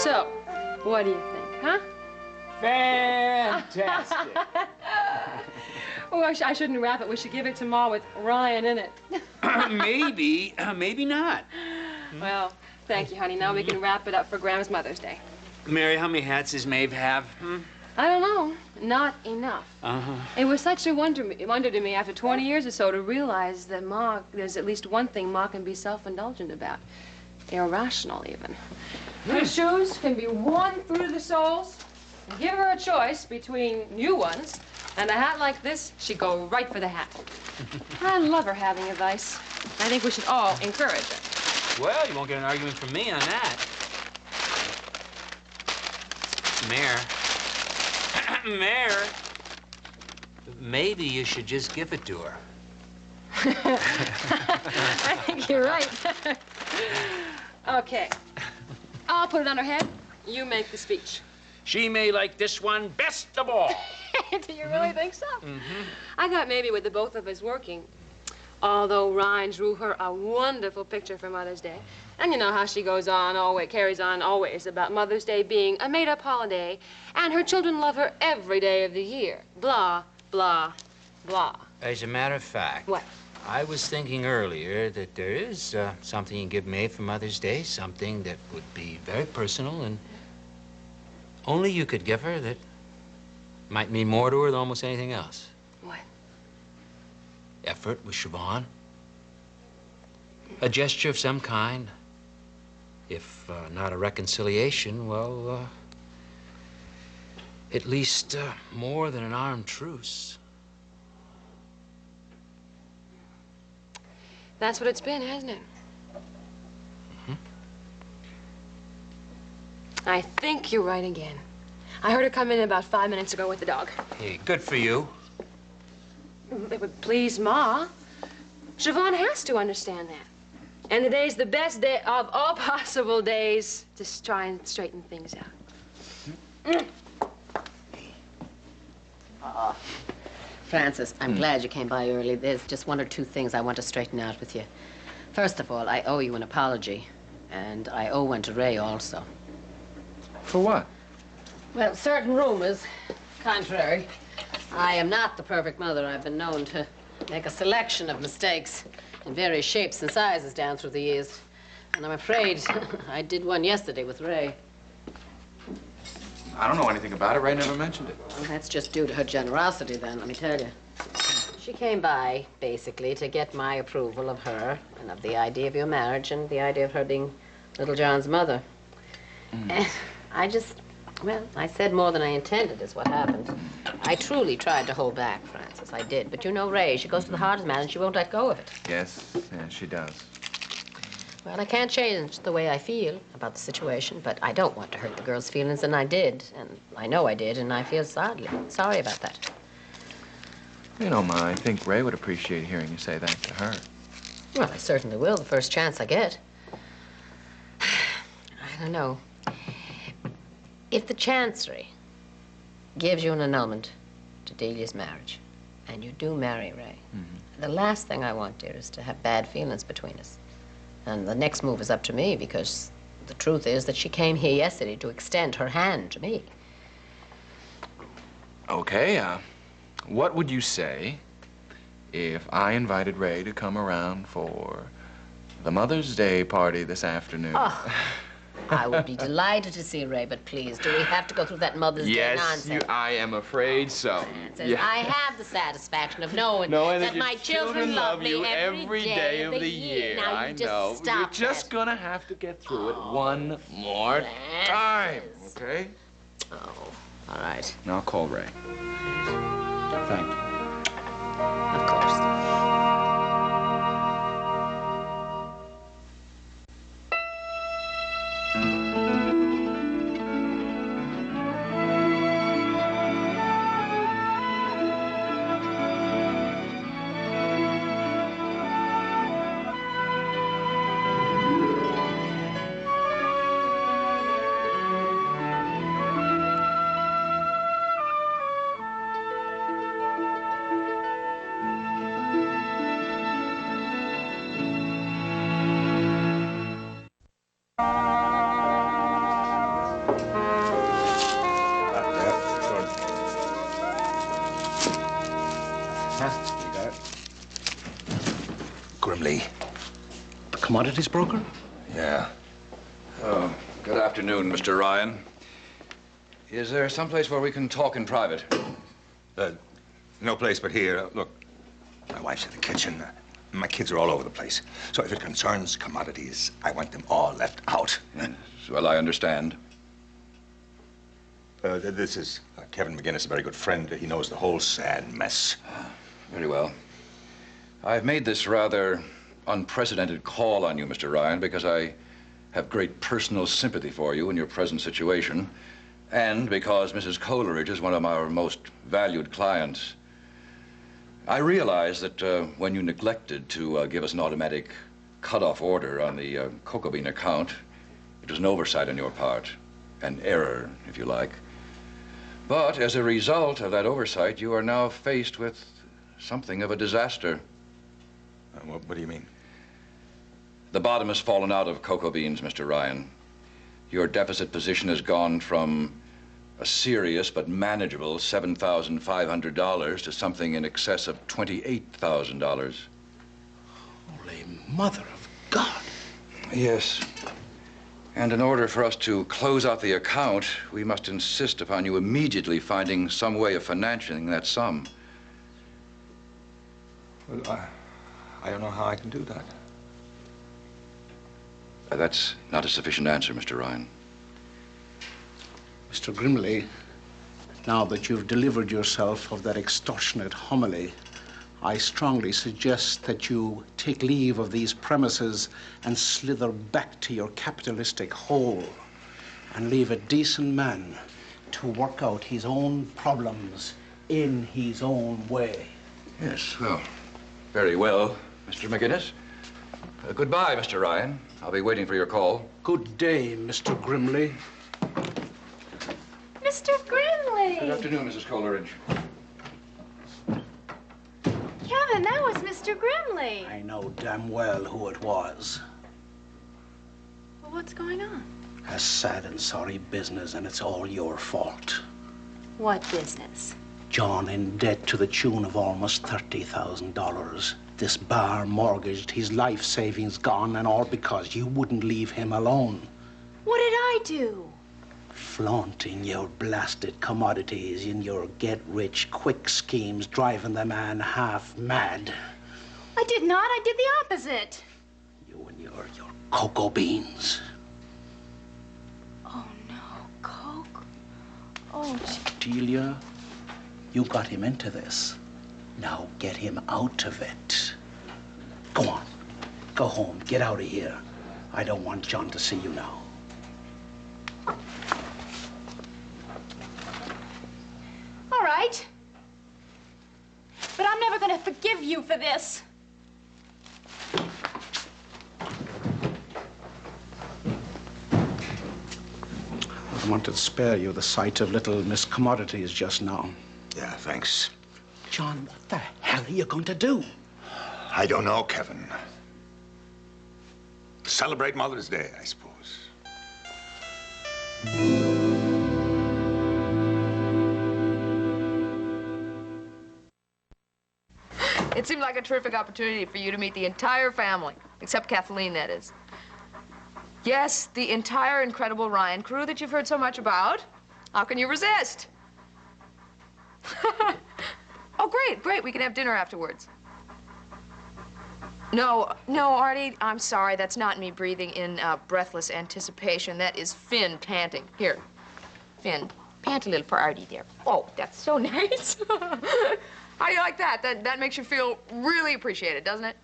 So, what do you think, huh? Fantastic. Oh, I shouldn't wrap it. We should give it to Ma with Ryan in it. Maybe, maybe not. Well, thank you, honey. Now we can wrap it up for Graham's Mother's Day. Mary, how many hats does Maeve have? I don't know. Not enough. Uh-huh. It was such a wonder to me after 20 years or so to realize that Ma, there's at least one thing Ma can be self-indulgent about. Irrational, even. Her shoes can be worn through the soles. And give her a choice between new ones and a hat like this, she'd go right for the hat. I love her having a vice. I think we should all encourage it. Well, you won't get an argument from me on that. Mare, maybe you should just give it to her. I think you're right. Okay. I'll put it on her head. You make the speech. She may like this one best of all. Do you really think so? Mm-hmm. I thought maybe with the both of us working, although Ryan drew her a wonderful picture for Mother's Day. And you know how she goes on, always carries on always about Mother's Day being a made-up holiday, and her children love her every day of the year. Blah, blah, blah. As a matter of fact. What? I was thinking earlier that there is something you can give Maeve for Mother's Day, something that would be very personal and only you could give her that might mean more to her than almost anything else. What? Effort with Siobhan. A gesture of some kind. If not a reconciliation, well, at least more than an armed truce. That's what it's been, hasn't it? Mm-hmm. I think you're right again. I heard her come in about 5 minutes ago with the dog. Hey, good for you. It would please Ma. Siobhan has to understand that. And today's the best day of all possible days to try and straighten things out. Francis, I'm glad you came by early. There's just one or two things I want to straighten out with you. First of all, I owe you an apology. And I owe one to Ray also. For what? Well, certain rumors, contrary. I am not the perfect mother. I've been known to make a selection of mistakes in various shapes and sizes down through the years. And I'm afraid I did one yesterday with Ray. I don't know anything about it. Ray never mentioned it. Well, that's just due to her generosity, then, let me tell you. She came by, basically, to get my approval of her and of the idea of your marriage and the idea of her being Little John's mother. And I just, well, I said more than I intended is what happened. I truly tried to hold back, Francis. I did. But you know Ray, she goes to the heart of the matter and she won't let go of it. Yes, yeah, she does. Well, I can't change the way I feel about the situation, but I don't want to hurt the girl's feelings, and I did. And I know I did, and I feel sorry about that. You know, Ma, I think Ray would appreciate hearing you say that to her. Well, I certainly will the first chance I get. I don't know. If the Chancery gives you an annulment to Delia's marriage, and you do marry Ray, the last thing I want, dear, is to have bad feelings between us. And the next move is up to me, because the truth is that she came here yesterday to extend her hand to me. Okay, what would you say if I invited Ray to come around for the Mother's Day party this afternoon? Oh, I would be delighted to see Ray, but please, do we have to go through that Mother's Day nonsense? I am afraid so. Yeah. I have the satisfaction of knowing that my children love me every day of the year. Now, I know. You're just gonna have to get through it one more time, okay? Oh, all right. Now I'll call Ray. Thank you. Of course. Grimley. The commodities broker? Yeah. Oh, good afternoon, Mr. Ryan. Is there someplace where we can talk in private? No place but here. Look, my wife's in the kitchen. My kids are all over the place. So if it concerns commodities, I want them all left out. Well, I understand. This is Kevin McGinnis, a very good friend. He knows the whole sad mess. Very well. I've made this rather unprecedented call on you, Mr. Ryan, because I have great personal sympathy for you in your present situation, and because Mrs. Coleridge is one of our most valued clients. I realize that when you neglected to give us an automatic cutoff order on the cocoa bean account, it was an oversight on your part, an error, if you like. But as a result of that oversight, you are now faced with something of a disaster. What do you mean? The bottom has fallen out of cocoa beans, Mr. Ryan. Your deficit position has gone from a serious but manageable $7,500 to something in excess of $28,000. Holy Mother of God! Yes. And in order for us to close out the account, we must insist upon you immediately finding some way of financing that sum. Well, I don't know how I can do that. That's not a sufficient answer, Mr. Ryan. Mr. Grimley, now that you've delivered yourself of that extortionate homily, I strongly suggest that you take leave of these premises and slither back to your capitalistic hole and leave a decent man to work out his own problems in his own way. Yes, well, very well, Mr. McGinnis. Goodbye, Mr. Ryan. I'll be waiting for your call. Good day, Mr. Grimley. Mr. Grimley! Good afternoon, Mrs. Coleridge. Kevin, that was Mr. Grimley. I know damn well who it was. Well, what's going on? A sad and sorry business, and it's all your fault. What business? John in debt to the tune of almost $30,000. This bar mortgaged, his life savings gone, and all because you wouldn't leave him alone. What did I do? Flaunting your blasted commodities in your get-rich-quick schemes, driving the man half mad. I did not. I did the opposite. You and your cocoa beans. Oh, no. Coke? Oh, Delia, you got him into this. Now get him out of it. Go on. Go home. Get out of here. I don't want John to see you now. all right. But I'm never going to forgive you for this. I wanted to spare you the sight of little Miss Commodities just now. Yeah, thanks. John, what the hell are you going to do? I don't know, Kevin. Celebrate Mother's Day, I suppose. It seemed like a terrific opportunity for you to meet the entire family, except Kathleen, that is. Yes, the entire incredible Ryan crew that you've heard so much about. How can you resist? Oh, great. We can have dinner afterwards. No, Artie, I'm sorry. That's not me breathing in breathless anticipation. That is Finn panting. Here, Finn, pant a little for Artie there. Oh, that's so nice. How do you like that? That makes you feel really appreciated, doesn't it?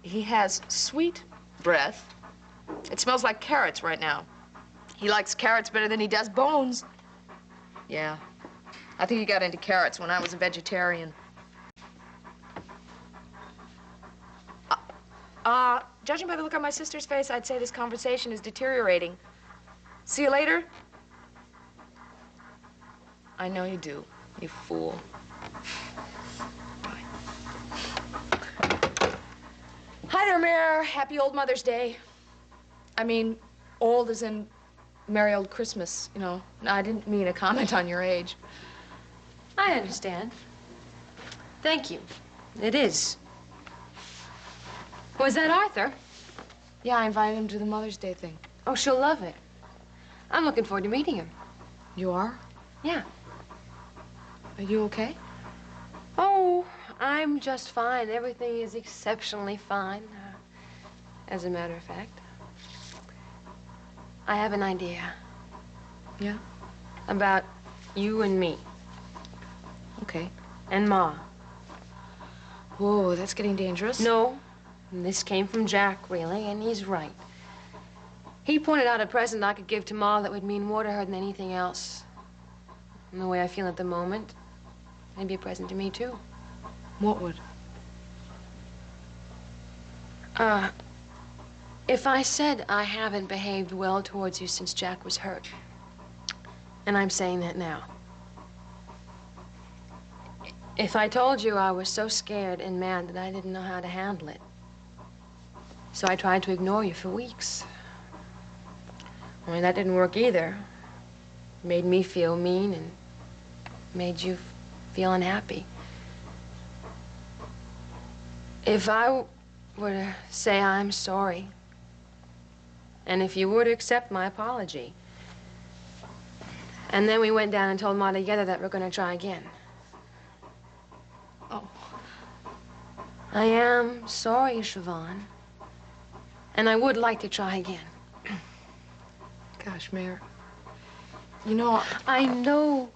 He has sweet breath. It smells like carrots right now. He likes carrots better than he does bones. Yeah. I think he got into carrots when I was a vegetarian. Judging by the look on my sister's face, I'd say this conversation is deteriorating. See you later? I know you do, you fool. Bye. Hi there, Mayor. Happy old Mother's Day. I mean, old as in merry old Christmas, you know. No, I didn't mean a comment on your age. I understand. Thank you. It is. Was that Arthur? Yeah, I invited him to the Mother's Day thing. Oh, she'll love it. I'm looking forward to meeting him. You are? Yeah. Are you okay? Oh, I'm just fine. Everything is exceptionally fine. As a matter of fact, I have an idea. Yeah? About you and me. Okay. And Ma. Whoa, that's getting dangerous. No, this came from Jack, really, and he's right. He pointed out a present I could give to Ma that would mean more to her than anything else. And the way I feel at the moment, it'd be a present to me, too. What would? If I said I haven't behaved well towards you since Jack was hurt, and I'm saying that now. If I told you I was so scared and mad that I didn't know how to handle it, so I tried to ignore you for weeks. I mean, that didn't work either. It made me feel mean and made you feel unhappy. If I were to say I'm sorry, and if you were to accept my apology, and then we went down and told Ma together that we're going to try again. Oh. I am sorry, Siobhan. And I would like to try again. Gosh, Mayor. You know, I know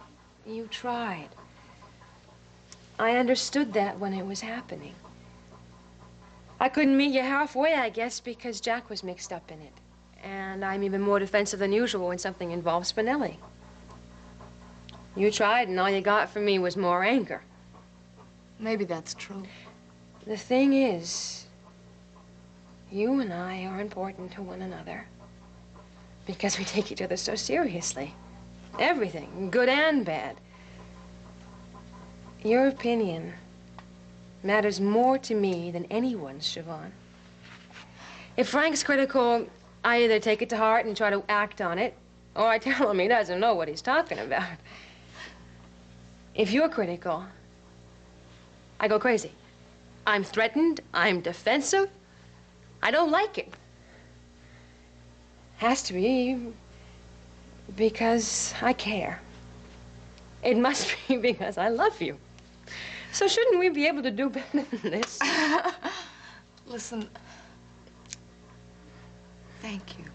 you tried. I understood that when it was happening. I couldn't meet you halfway, I guess, because Jack was mixed up in it. And I'm even more defensive than usual when something involves Spinelli. You tried, and all you got from me was more anger. maybe that's true. The thing is, you and I are important to one another because we take each other so seriously. Everything, good and bad. Your opinion matters more to me than anyone's, Siobhan. If Frank's critical, I either take it to heart and try to act on it, or I tell him he doesn't know what he's talking about. If you're critical, I go crazy. I'm threatened, I'm defensive. I don't like it. Has to be because I care. It must be because I love you. So shouldn't we be able to do better than this? Listen, thank you.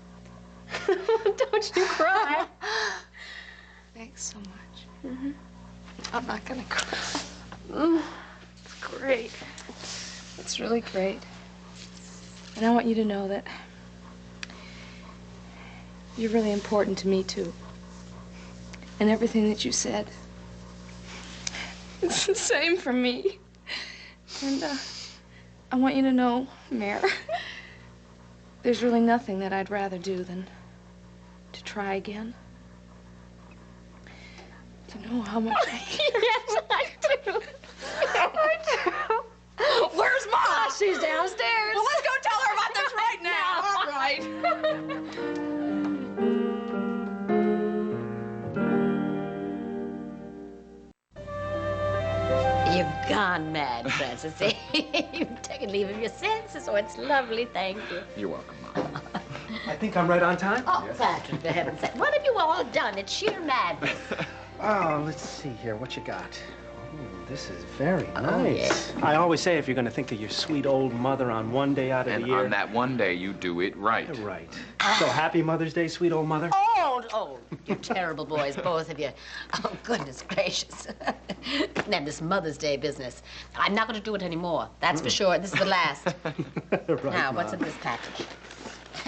Don't you cry. Thanks so much. Mm-hmm. I'm not gonna cry. It's great. It's really great. And I want you to know that you're really important to me, too. And everything that you said, it's the same for me. And I want you to know, Mayor, there's really nothing that I'd rather do than to try again. To know how much I care. Yes, I do. I do. Where's Mom? She's downstairs. Well, let's go tell her about this right now. All right. You've gone mad, Francis. You've taken leave of your senses. Oh, it's lovely. Thank you. You're welcome, Mom. I think I'm right on time. Oh, Patrick, for heaven's sake. What have you all done? It's sheer madness. Oh, let's see here. What you got? Oh, this is very nice. Yeah. I always say if you're going to think of your sweet old mother on one day out of And the year. on that one day, you do it right. Right. So happy Mother's Day, sweet old mother. Oh, you terrible boys, both of you. Oh, goodness gracious. And this Mother's Day business. I'm not going to do it anymore. That's for sure. This is the last. Right, Now, what's in this package?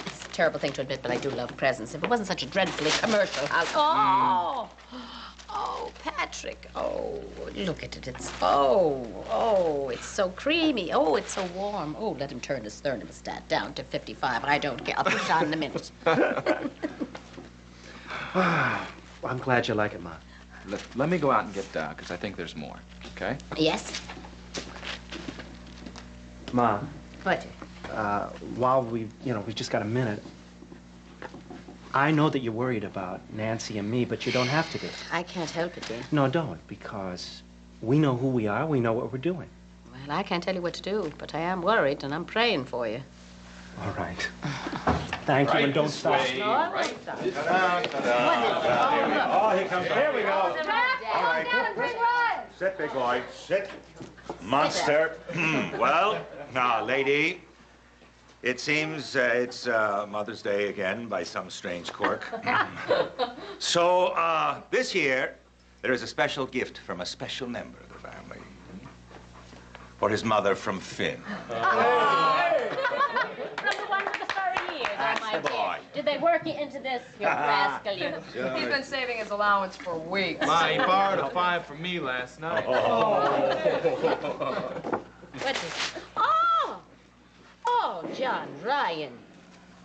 It's a terrible thing to admit, but I do love presents. If it wasn't such a dreadfully commercial, Oh, Patrick. Oh, look at it. It's, it's so creamy. Oh, it's so warm. Oh, let him turn his thermostat down to 55. I don't care. I'll put it on in a minute. I'm glad you like it, Ma. Let me go out and get because I think there's more, okay? Yes? Ma, What? while we've just got a minute, I know that you're worried about Nancy and me, but you don't have to be. I can't help it, dear. No, don't, because we know who we are. We know what we're doing. Well, I can't tell you what to do, but I am worried, and I'm praying for you. All right. Thank you, and don't stop. No, I won't stop. Oh, here comes. Here we go. All right. Down and bring Ryan. Sit, big boy. Sit. Monster. Well, now, lady, it seems it's Mother's Day again by some strange quirk. So, this year, there is a special gift from a special member of the family. For his mother from Finn. From the one with the furry ears, That's my the dear. boy. Did they work you into this, you rascal, you? He's been saving his allowance for weeks. Ma, he borrowed a $5 from me last night. What's this? Oh, John Ryan.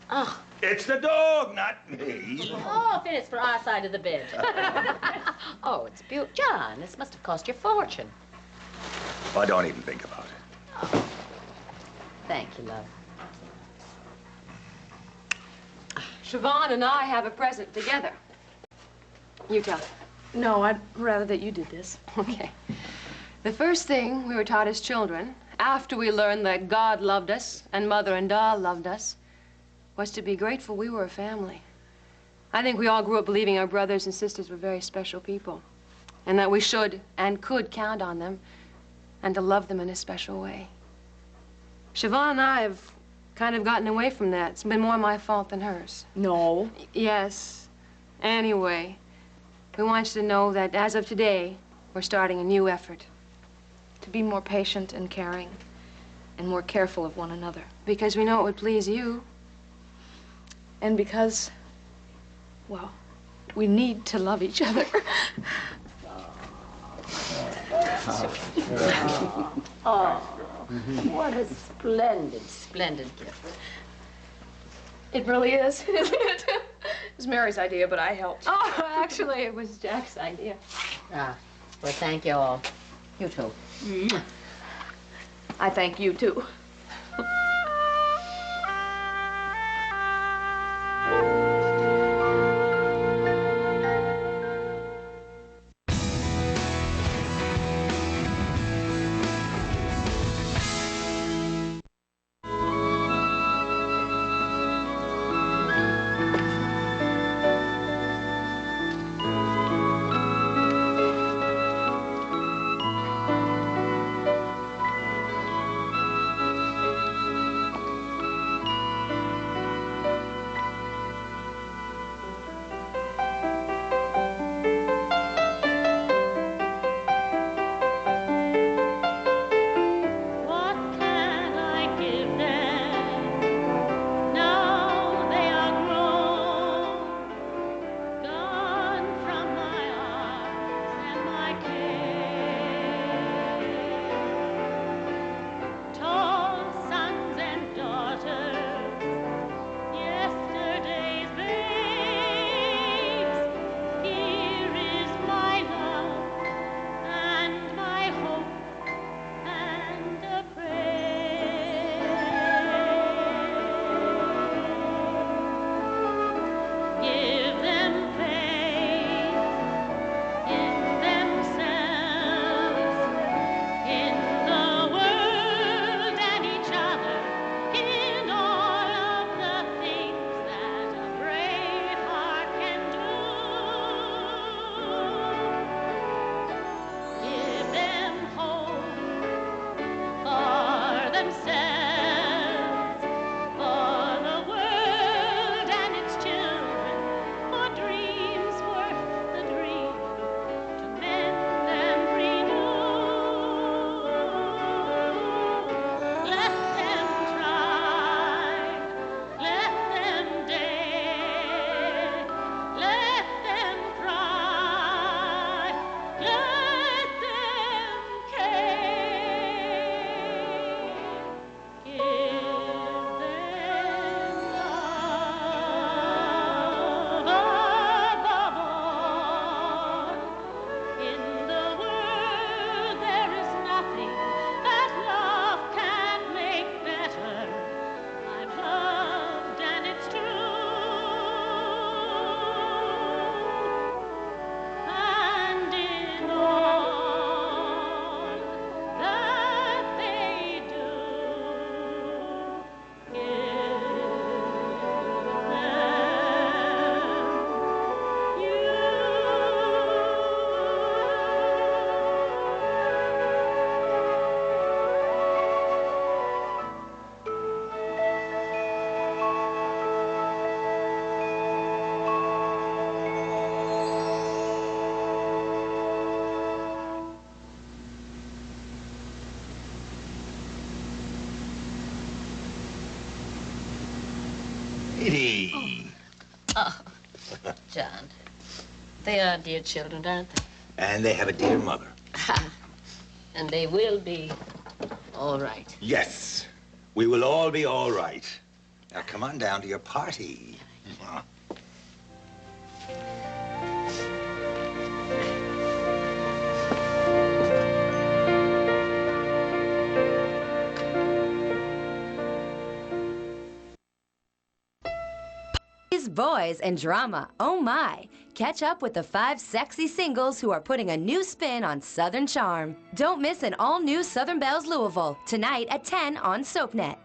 Oh. It's the dog, not me. Oh, Finn, it's for our side of the bed. Oh, it's beautiful. John, this must have cost you a fortune. Well, don't even think about it. Thank you, love. Siobhan and I have a present together. You tell it. No, I'd rather that you did this. Okay. The first thing we were taught as children, after we learned that God loved us and Mother and Doll loved us, was to be grateful we were a family. I think we all grew up believing our brothers and sisters were very special people, and that we should and could count on them and to love them in a special way. Siobhan and I have kind of gotten away from that. It's been more my fault than hers. No. Yes. Anyway, we want you to know that as of today, we're starting a new effort. To be more patient and caring and more careful of one another. Because we know it would please you. And because, well, we need to love each other. Oh, what a splendid gift. It really is, isn't it? It was Mary's idea, but I helped. Oh, actually, it was Jack's idea. Well, thank you all. You too. I thank you, too. In Lady. Oh, John. They are dear children, aren't they? And they have a dear mother. And they will be all right. Yes, we will all be all right. Now come on down to your party. Boys and drama, oh my. Catch up with the 5 sexy singles who are putting a new spin on Southern charm. Don't miss an all-new Southern Bells Louisville, tonight at 10 on SoapNet.